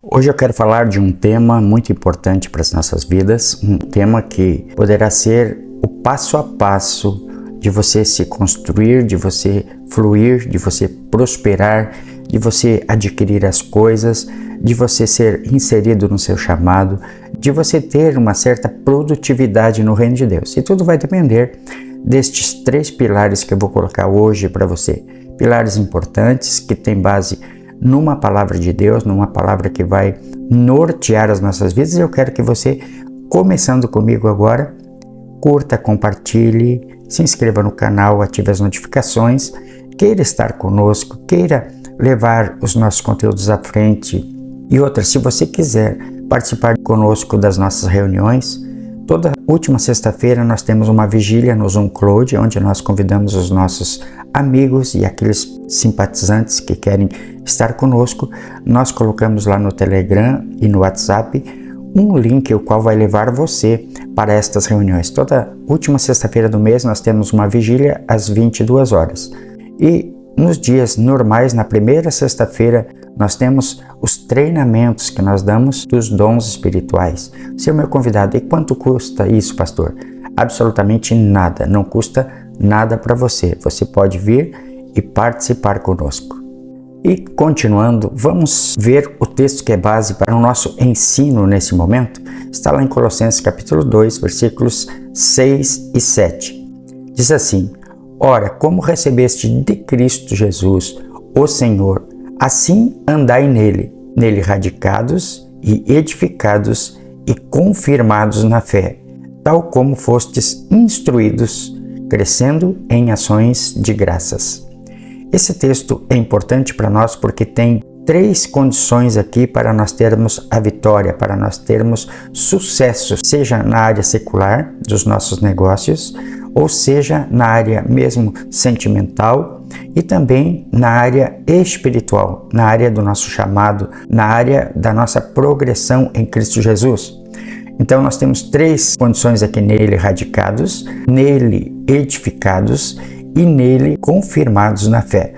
Hoje eu quero falar de um tema muito importante para as nossas vidas, um tema que poderá ser o passo a passo de você se construir, de você fluir, de você prosperar, de você adquirir as coisas, de você ser inserido no seu chamado, de você ter uma certa produtividade no reino de Deus. E tudo vai depender destes 3 pilares que eu vou colocar hoje para você. Pilares importantes que têm base numa palavra de Deus, numa palavra que vai nortear as nossas vidas. Eu quero que você, começando comigo agora, curta, compartilhe, se inscreva no canal, ative as notificações, queira estar conosco, queira levar os nossos conteúdos à frente. E outra, se você quiser participar conosco das nossas reuniões, toda última sexta-feira nós temos uma vigília no Zoom Cloud, onde nós convidamos os nossos amigos e aqueles simpatizantes que querem estar conosco. Nós colocamos lá no Telegram e no WhatsApp um link, o qual vai levar você para estas reuniões. Toda última sexta-feira do mês nós temos uma vigília às 22 horas. E nos dias normais, na primeira sexta-feira, nós temos os treinamentos que nós damos dos dons espirituais. Seu meu convidado, e quanto custa isso, pastor? Absolutamente nada, não custa nada para você. Você pode vir e participar conosco. E continuando, vamos ver o texto que é base para o nosso ensino nesse momento. Está lá em Colossenses capítulo 2, versículos 6 e 7. Diz assim: Ora, como recebeste de Cristo Jesus, o Senhor, assim andai nele radicados e edificados e confirmados na fé, tal como fostes instruídos, crescendo em ações de graças. Esse texto é importante para nós porque tem 3 condições aqui para nós termos a vitória, para nós termos sucesso, seja na área secular dos nossos negócios, ou seja na área mesmo sentimental e também na área espiritual, na área do nosso chamado, na área da nossa progressão em Cristo Jesus. Então nós temos 3 condições aqui: nele radicados, nele edificados e nele confirmados na fé.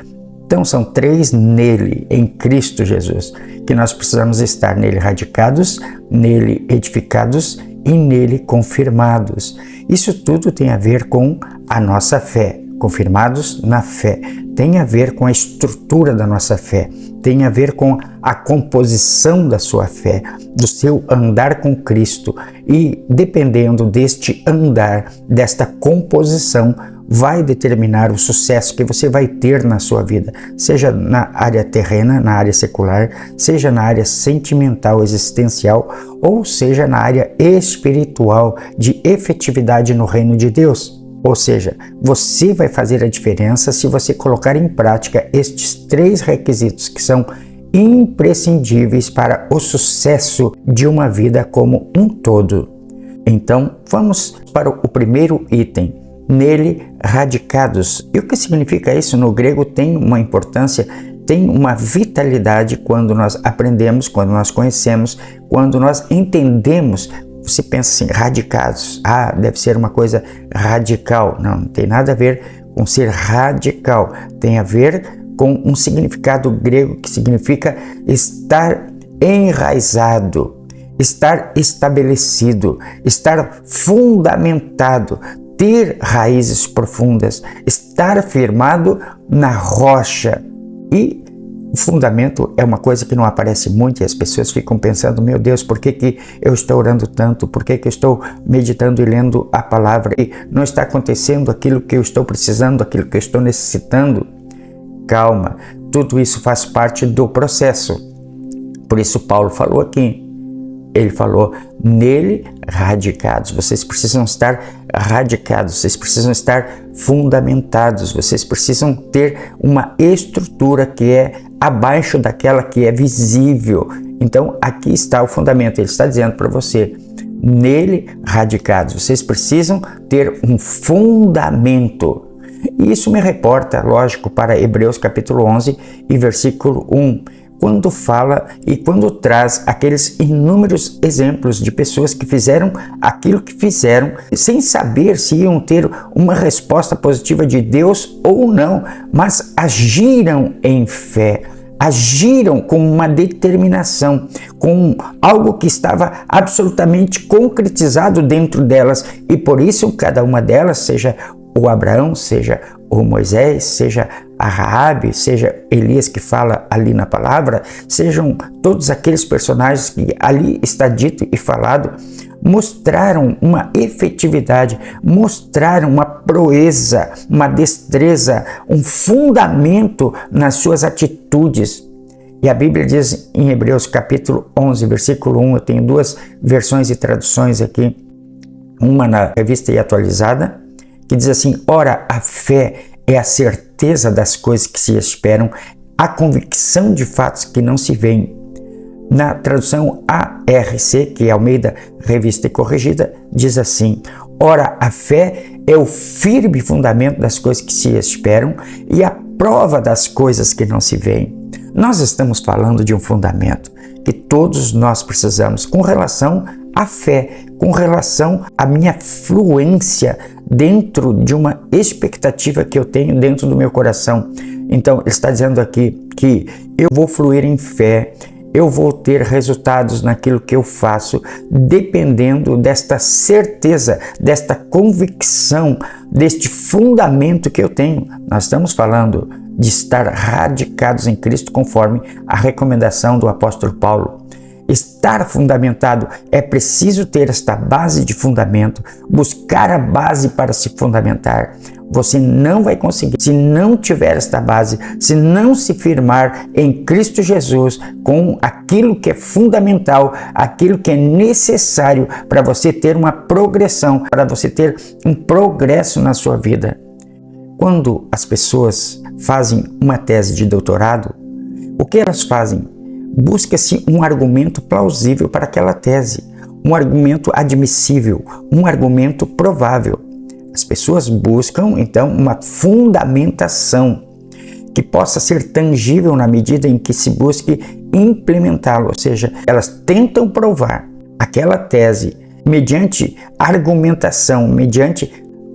Então são 3 nele, em Cristo Jesus, que nós precisamos estar: nele radicados, nele edificados e nele confirmados. Isso tudo tem a ver com a nossa fé, confirmados na fé. Tem a ver com a estrutura da nossa fé, tem a ver com a composição da sua fé, do seu andar com Cristo. E dependendo deste andar, desta composição, vai determinar o sucesso que você vai ter na sua vida, seja na área terrena, na área secular, seja na área sentimental, existencial, ou seja na área espiritual, de efetividade no reino de Deus. Ou seja, você vai fazer a diferença se você colocar em prática estes 3 requisitos que são imprescindíveis para o sucesso de uma vida como um todo. Então, vamos para o primeiro item: nele radicados. E o que significa isso? No grego tem uma importância, tem uma vitalidade quando nós aprendemos, quando nós conhecemos, quando nós entendemos. Você pensa assim, radicados, deve ser uma coisa radical. Não tem nada a ver com ser radical, tem a ver com um significado grego que significa estar enraizado, estar estabelecido, estar fundamentado, ter raízes profundas, estar firmado na rocha. E o fundamento é uma coisa que não aparece muito e as pessoas ficam pensando: meu Deus, por que eu estou orando tanto? Por que eu estou meditando e lendo a palavra e não está acontecendo aquilo que eu estou precisando, aquilo que eu estou necessitando? Calma, tudo isso faz parte do processo. Por isso Paulo falou aqui, ele falou: nele radicados. Vocês precisam estar radicados, vocês precisam estar fundamentados, vocês precisam ter uma estrutura que é abaixo daquela que é visível. Então aqui está o fundamento. Ele está dizendo para você: nele radicados. Vocês precisam ter um fundamento. E isso me reporta, lógico, para Hebreus capítulo 11 e versículo 1. Quando fala e quando traz aqueles inúmeros exemplos de pessoas que fizeram aquilo que fizeram sem saber se iam ter uma resposta positiva de Deus ou não, mas agiram em fé, agiram com uma determinação, com algo que estava absolutamente concretizado dentro delas, e por isso cada uma delas, seja o Abraão, seja o Moisés, seja a Raabe, seja Elias que fala ali na palavra, sejam todos aqueles personagens que ali está dito e falado, mostraram uma efetividade, mostraram uma proeza, uma destreza, um fundamento nas suas atitudes. E a Bíblia diz em Hebreus capítulo 11, versículo 1, eu tenho duas versões e traduções aqui, uma na Revista e Atualizada, que diz assim: ora, a fé é a certeza das coisas que se esperam, a convicção de fatos que não se veem. Na tradução ARC, que é Almeida Revista e Corrigida, diz assim: ora, a fé é o firme fundamento das coisas que se esperam e a prova das coisas que não se veem. Nós estamos falando de um fundamento que todos nós precisamos com relação à fé, com relação à minha fluência dentro de uma expectativa que eu tenho dentro do meu coração. Então, ele está dizendo aqui que eu vou fluir em fé, eu vou ter resultados naquilo que eu faço, dependendo desta certeza, desta convicção, deste fundamento que eu tenho. Nós estamos falando de estar radicados em Cristo, conforme a recomendação do apóstolo Paulo. Estar fundamentado, é preciso ter esta base de fundamento, buscar a base para se fundamentar. Você não vai conseguir se não tiver esta base, se não se firmar em Cristo Jesus com aquilo que é fundamental, aquilo que é necessário para você ter uma progressão, para você ter um progresso na sua vida. Quando as pessoas fazem uma tese de doutorado, o que elas fazem? Busca-se um argumento plausível para aquela tese, um argumento admissível, um argumento provável. As pessoas buscam, então, uma fundamentação que possa ser tangível na medida em que se busque implementá-lo, ou seja, elas tentam provar aquela tese mediante argumentação, mediante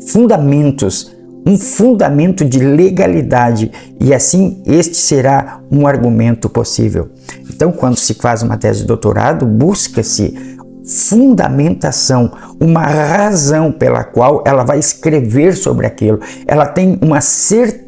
fundamentos, um fundamento de legalidade, e assim este será um argumento possível. Então, quando se faz uma tese de doutorado, busca-se fundamentação, uma razão pela qual ela vai escrever sobre aquilo. Ela tem uma certeza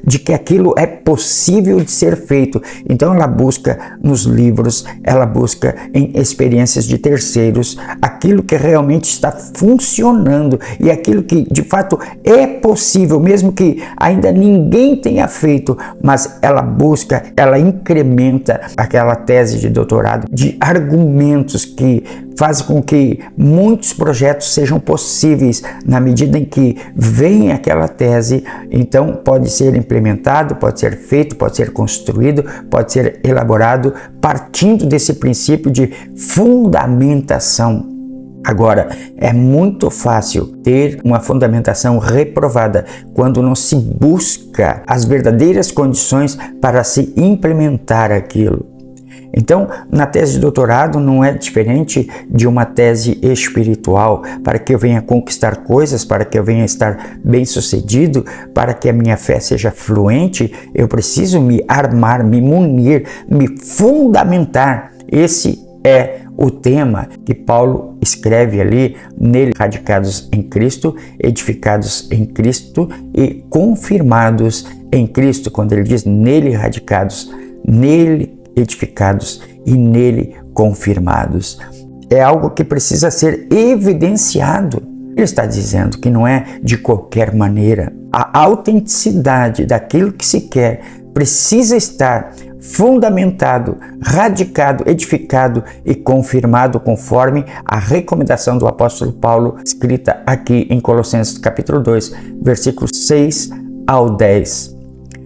de que aquilo é possível de ser feito. Então ela busca nos livros, ela busca em experiências de terceiros aquilo que realmente está funcionando e aquilo que de fato é possível, mesmo que ainda ninguém tenha feito, mas ela busca, ela incrementa aquela tese de doutorado de argumentos que faz com que muitos projetos sejam possíveis na medida em que vem aquela tese. Então pode ser implementado, pode ser feito, pode ser construído, pode ser elaborado partindo desse princípio de fundamentação. Agora, é muito fácil ter uma fundamentação reprovada quando não se busca as verdadeiras condições para se implementar aquilo. Então, na tese de doutorado não é diferente de uma tese espiritual. Para que eu venha conquistar coisas, para que eu venha estar bem-sucedido, para que a minha fé seja fluente, eu preciso me armar, me munir, me fundamentar. Esse é o tema que Paulo escreve ali, nele radicados em Cristo, edificados em Cristo e confirmados em Cristo. Quando ele diz nele radicados, nele edificados e nele confirmados. É algo que precisa ser evidenciado. Ele está dizendo que não é de qualquer maneira. A autenticidade daquilo que se quer precisa estar fundamentado, radicado, edificado e confirmado conforme a recomendação do apóstolo Paulo, escrita aqui em Colossenses capítulo 2, versículos 6 ao 10.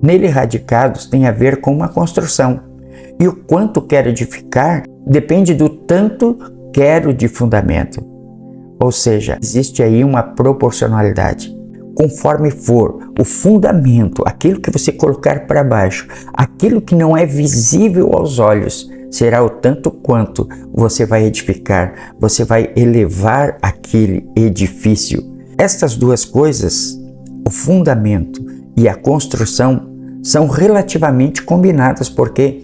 Nele radicados tem a ver com uma construção. E o quanto quero edificar depende do tanto quero de fundamento. Ou seja, existe aí uma proporcionalidade. Conforme for o fundamento, aquilo que você colocar para baixo, aquilo que não é visível aos olhos, será o tanto quanto você vai edificar, você vai elevar aquele edifício. Estas duas coisas, o fundamento e a construção, são relativamente combinadas, porque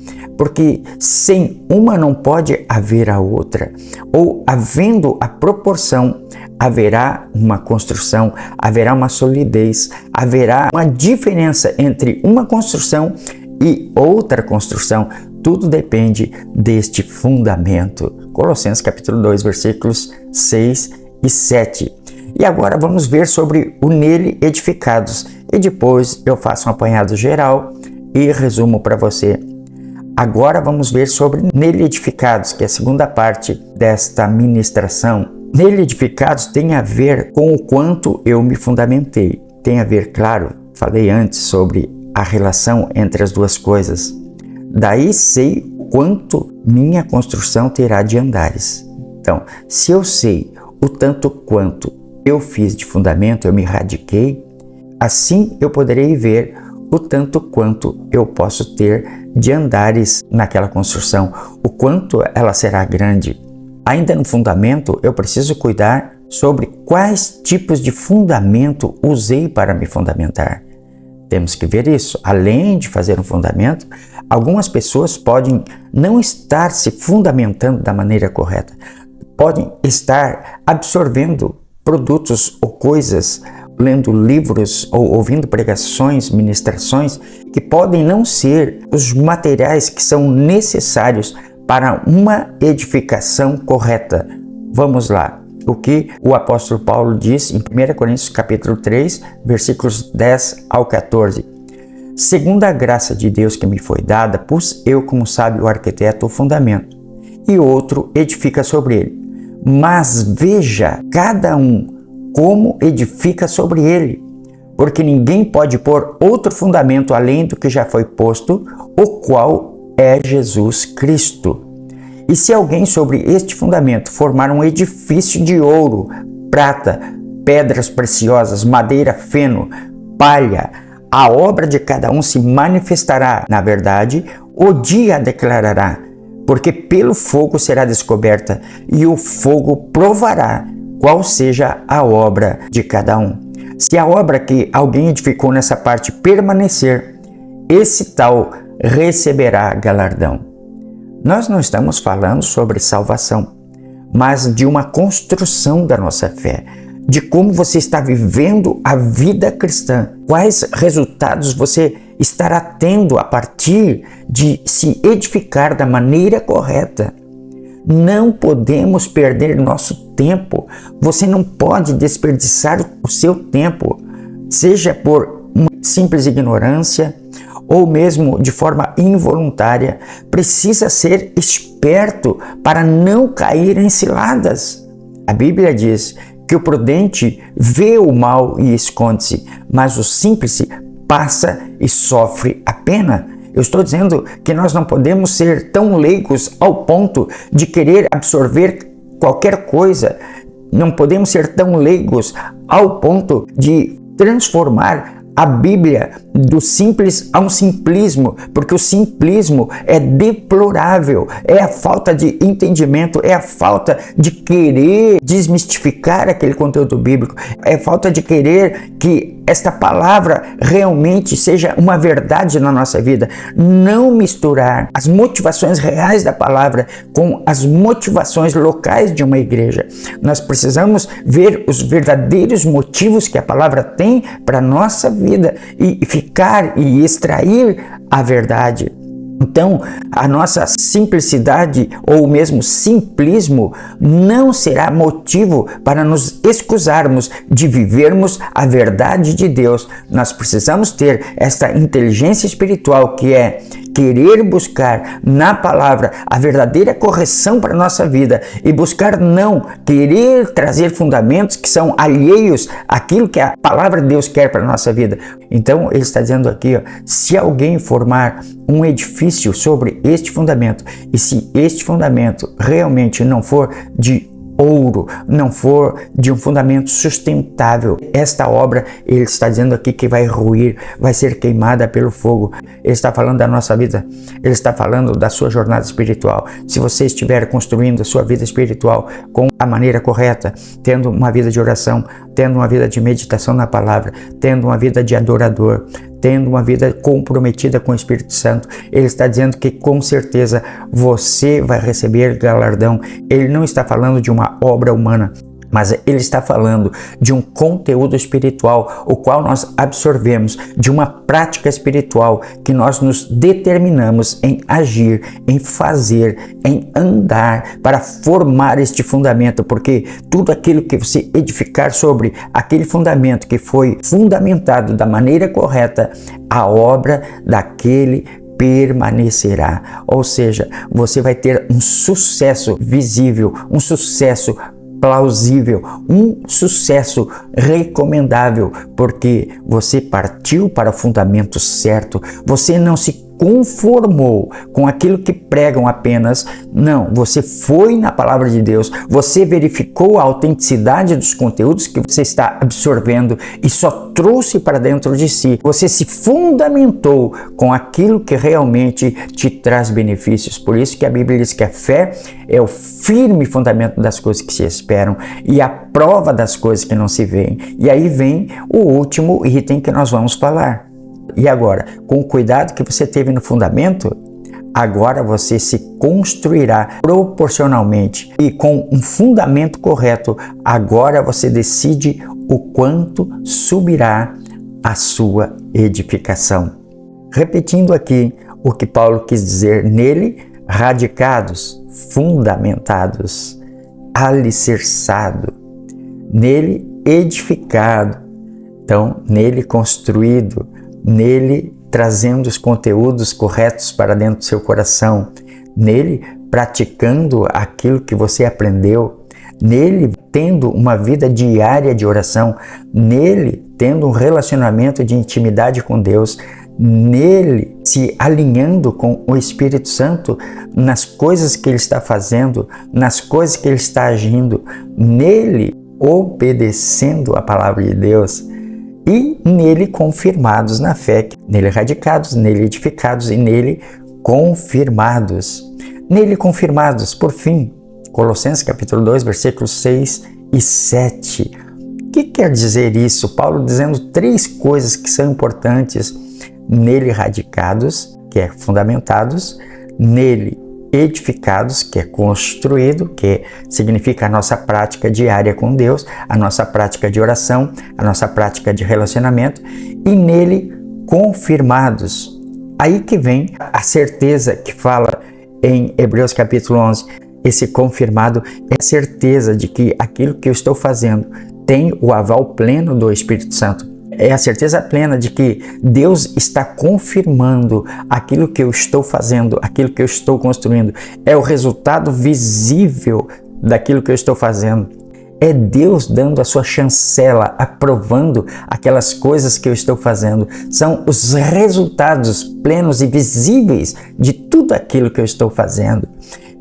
sem uma não pode haver a outra, ou havendo a proporção, haverá uma construção, haverá uma solidez, haverá uma diferença entre uma construção e outra construção. Tudo depende deste fundamento. Colossenses capítulo 2, versículos 6 e 7. E agora vamos ver sobre o nele edificados, e depois eu faço um apanhado geral e resumo para você. Agora vamos ver sobre nele edificados, que é a segunda parte desta ministração. Nele edificados tem a ver com o quanto eu me fundamentei. Tem a ver, claro, falei antes sobre a relação entre as duas coisas. Daí sei quanto minha construção terá de andares. Então, se eu sei o tanto quanto eu fiz de fundamento, eu me radiquei, assim eu poderei ver o tanto quanto eu posso ter de andares naquela construção, o quanto ela será grande. Ainda no fundamento, eu preciso cuidar sobre quais tipos de fundamento usei para me fundamentar. Temos que ver isso. Além de fazer um fundamento, algumas pessoas podem não estar se fundamentando da maneira correta, podem estar absorvendo produtos ou coisas, lendo livros ou ouvindo pregações, ministrações, que podem não ser os materiais que são necessários para uma edificação correta. Vamos lá. O que o apóstolo Paulo diz em 1 Coríntios capítulo 3, versículos 10 ao 14. Segundo a graça de Deus que me foi dada, pus eu como sábio arquiteto o fundamento, e outro edifica sobre ele. Mas veja cada um como edifica sobre ele, porque ninguém pode pôr outro fundamento além do que já foi posto, o qual é Jesus Cristo. E se alguém sobre este fundamento formar um edifício de ouro, prata, pedras preciosas, madeira, feno, palha, a obra de cada um se manifestará, na verdade, o dia a declarará, porque pelo fogo será descoberta, e o fogo provará qual seja a obra de cada um. Se a obra que alguém edificou nessa parte permanecer, esse tal receberá galardão. Nós não estamos falando sobre salvação, mas de uma construção da nossa fé, de como você está vivendo a vida cristã, quais resultados você estará tendo a partir de se edificar da maneira correta. Não podemos perder nosso tempo. Você não pode desperdiçar o seu tempo, seja por uma simples ignorância ou mesmo de forma involuntária. Precisa ser esperto para não cair em ciladas. A Bíblia diz que o prudente vê o mal e esconde-se, mas o simples passa e sofre a pena. Eu estou dizendo que nós não podemos ser tão leigos ao ponto de querer absorver qualquer coisa. Não podemos ser tão leigos ao ponto de transformar a Bíblia do simples a um simplismo, porque o simplismo é deplorável, é a falta de entendimento, é a falta de querer desmistificar aquele conteúdo bíblico, é a falta de querer que esta palavra realmente seja uma verdade na nossa vida. Não misturar as motivações reais da palavra com as motivações locais de uma igreja. Nós precisamos ver os verdadeiros motivos que a palavra tem para a nossa vida e ficar e extrair a verdade. Então, a nossa simplicidade ou mesmo simplismo não será motivo para nos excusarmos de vivermos a verdade de Deus. Nós precisamos ter esta inteligência espiritual que é querer buscar na palavra a verdadeira correção para a nossa vida e buscar não querer trazer fundamentos que são alheios àquilo que a palavra de Deus quer para a nossa vida. Então, ele está dizendo aqui, se alguém formar um edifício sobre este fundamento, e se este fundamento realmente não for de ouro, não for de um fundamento sustentável, esta obra, ele está dizendo aqui que vai ruir, vai ser queimada pelo fogo. Ele está falando da nossa vida, ele está falando da sua jornada espiritual. Se você estiver construindo a sua vida espiritual com a maneira correta, tendo uma vida de oração, tendo uma vida de meditação na palavra, tendo uma vida de adorador, tendo uma vida comprometida com o Espírito Santo, ele está dizendo que com certeza você vai receber galardão. Ele não está falando de uma obra humana, mas ele está falando de um conteúdo espiritual, o qual nós absorvemos, de uma prática espiritual que nós nos determinamos em agir, em fazer, em andar para formar este fundamento, porque tudo aquilo que você edificar sobre aquele fundamento que foi fundamentado da maneira correta, a obra daquele permanecerá. Ou seja, você vai ter um sucesso visível, um sucesso plausível, um sucesso recomendável, porque você partiu para o fundamento certo, você não se conformou com aquilo que pregam apenas, não, você foi na palavra de Deus, você verificou a autenticidade dos conteúdos que você está absorvendo e só trouxe para dentro de si, você se fundamentou com aquilo que realmente te traz benefícios. Por isso que a Bíblia diz que a fé é o firme fundamento das coisas que se esperam e a prova das coisas que não se veem. E aí vem o último item que nós vamos falar. E agora, com o cuidado que você teve no fundamento, agora você se construirá proporcionalmente. E com um fundamento correto, agora você decide o quanto subirá a sua edificação. Repetindo aqui o que Paulo quis dizer: nele, radicados, fundamentados, alicerçado, nele edificado, então nele construído, nele trazendo os conteúdos corretos para dentro do seu coração, nele praticando aquilo que você aprendeu, nele tendo uma vida diária de oração, nele tendo um relacionamento de intimidade com Deus, nele se alinhando com o Espírito Santo nas coisas que ele está fazendo, nas coisas que ele está agindo, nele obedecendo a palavra de Deus, e nele confirmados na fé, nele radicados, nele edificados e nele confirmados. Nele confirmados, por fim, Colossenses capítulo 2, versículos 6 e 7. O que quer dizer isso? Paulo dizendo três coisas que são importantes: nele radicados, que é fundamentados, nele edificados, que é construído, que significa a nossa prática diária com Deus, a nossa prática de oração, a nossa prática de relacionamento, e nele confirmados. Aí que vem a certeza que fala em Hebreus capítulo 11, esse confirmado é a certeza de que aquilo que eu estou fazendo tem o aval pleno do Espírito Santo. É a certeza plena de que Deus está confirmando aquilo que eu estou fazendo, aquilo que eu estou construindo. É o resultado visível daquilo que eu estou fazendo. É Deus dando a sua chancela, aprovando aquelas coisas que eu estou fazendo. São os resultados plenos e visíveis de tudo aquilo que eu estou fazendo.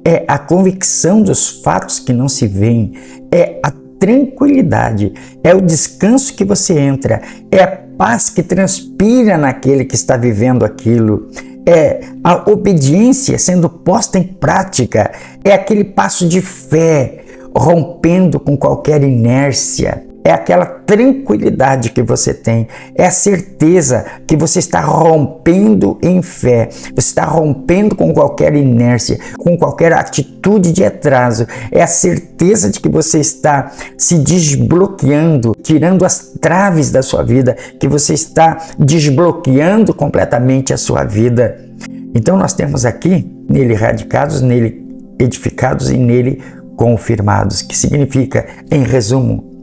É a convicção dos fatos que não se veem. É a tranquilidade, é o descanso que você entra, é a paz que transpira naquele que está vivendo aquilo, é a obediência sendo posta em prática, é aquele passo de fé rompendo com qualquer inércia, é aquela tranquilidade que você tem, é a certeza que você está rompendo em fé, você está rompendo com qualquer inércia, com qualquer atitude de atraso, é a certeza de que você está se desbloqueando, tirando as traves da sua vida, que você está desbloqueando completamente a sua vida. Então nós temos aqui, nele radicados, nele edificados e nele confirmados, que significa, em resumo,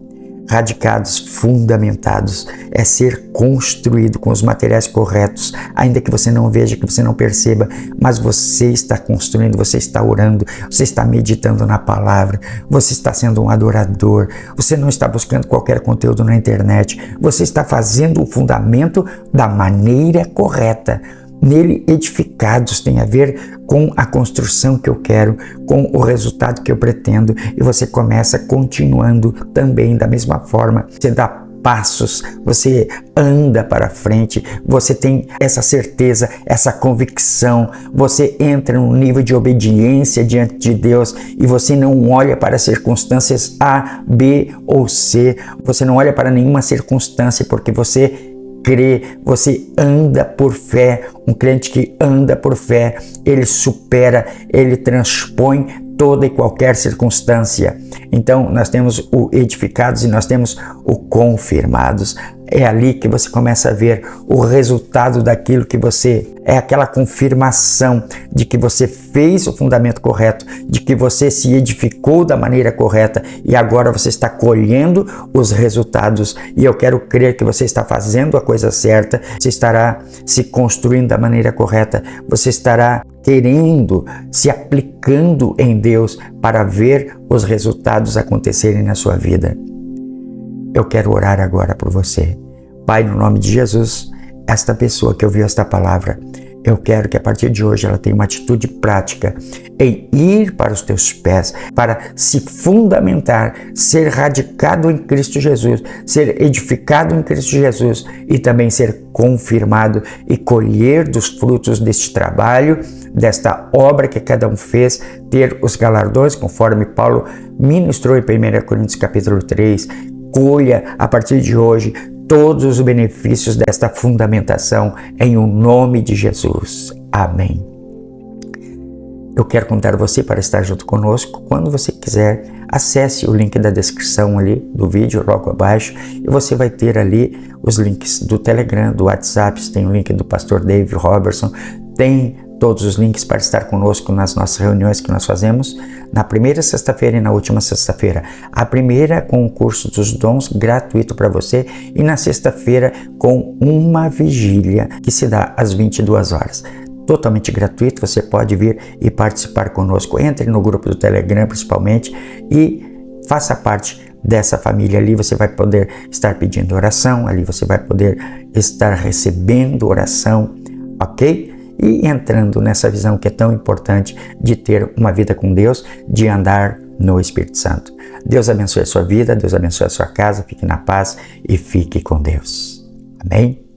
radicados, fundamentados, é ser construído com os materiais corretos, ainda que você não veja, que você não perceba, mas você está construindo, você está orando, você está meditando na palavra, você está sendo um adorador, você não está buscando qualquer conteúdo na internet, você está fazendo o fundamento da maneira correta. Nele edificados tem a ver com a construção que eu quero, com o resultado que eu pretendo, e você começa continuando também da mesma forma. Você dá passos, você anda para frente, você tem essa certeza, essa convicção, você entra num nível de obediência diante de Deus e você não olha para circunstâncias A, B ou C, você não olha para nenhuma circunstância porque você crê, você anda por fé. Um crente que anda por fé, ele supera, ele transpõe toda e qualquer circunstância. Então nós temos o edificados e nós temos o confirmados. É ali que você começa a ver o resultado daquilo que você... É aquela confirmação de que você fez o fundamento correto, de que você se edificou da maneira correta e agora você está colhendo os resultados. E eu quero crer que você está fazendo a coisa certa, você estará se construindo da maneira correta, você estará querendo, se aplicando em Deus para ver os resultados acontecerem na sua vida. Eu quero orar agora por você. Pai, no nome de Jesus, esta pessoa que ouviu esta palavra, eu quero que a partir de hoje ela tenha uma atitude prática em ir para os teus pés, para se fundamentar, ser radicado em Cristo Jesus, ser edificado em Cristo Jesus e também ser confirmado e colher dos frutos deste trabalho, desta obra que cada um fez, ter os galardões, conforme Paulo ministrou em 1 Coríntios capítulo 3, colha a partir de hoje todos os benefícios desta fundamentação em o nome de Jesus. Amém. Eu quero convidar você para estar junto conosco. Quando você quiser, acesse o link da descrição ali do vídeo, logo abaixo, e você vai ter ali os links do Telegram, do WhatsApp, tem o link do pastor Dave Robertson, tem todos os links para estar conosco nas nossas reuniões que nós fazemos na primeira sexta-feira e na última sexta-feira. A primeira com o curso dos dons gratuito para você e na sexta-feira com uma vigília que se dá às 22 horas. Totalmente gratuito, você pode vir e participar conosco. Entre no grupo do Telegram principalmente e faça parte dessa família. Ali você vai poder estar pedindo oração, ali você vai poder estar recebendo oração, ok? E entrando nessa visão que é tão importante de ter uma vida com Deus, de andar no Espírito Santo. Deus abençoe a sua vida, Deus abençoe a sua casa, fique na paz e fique com Deus. Amém?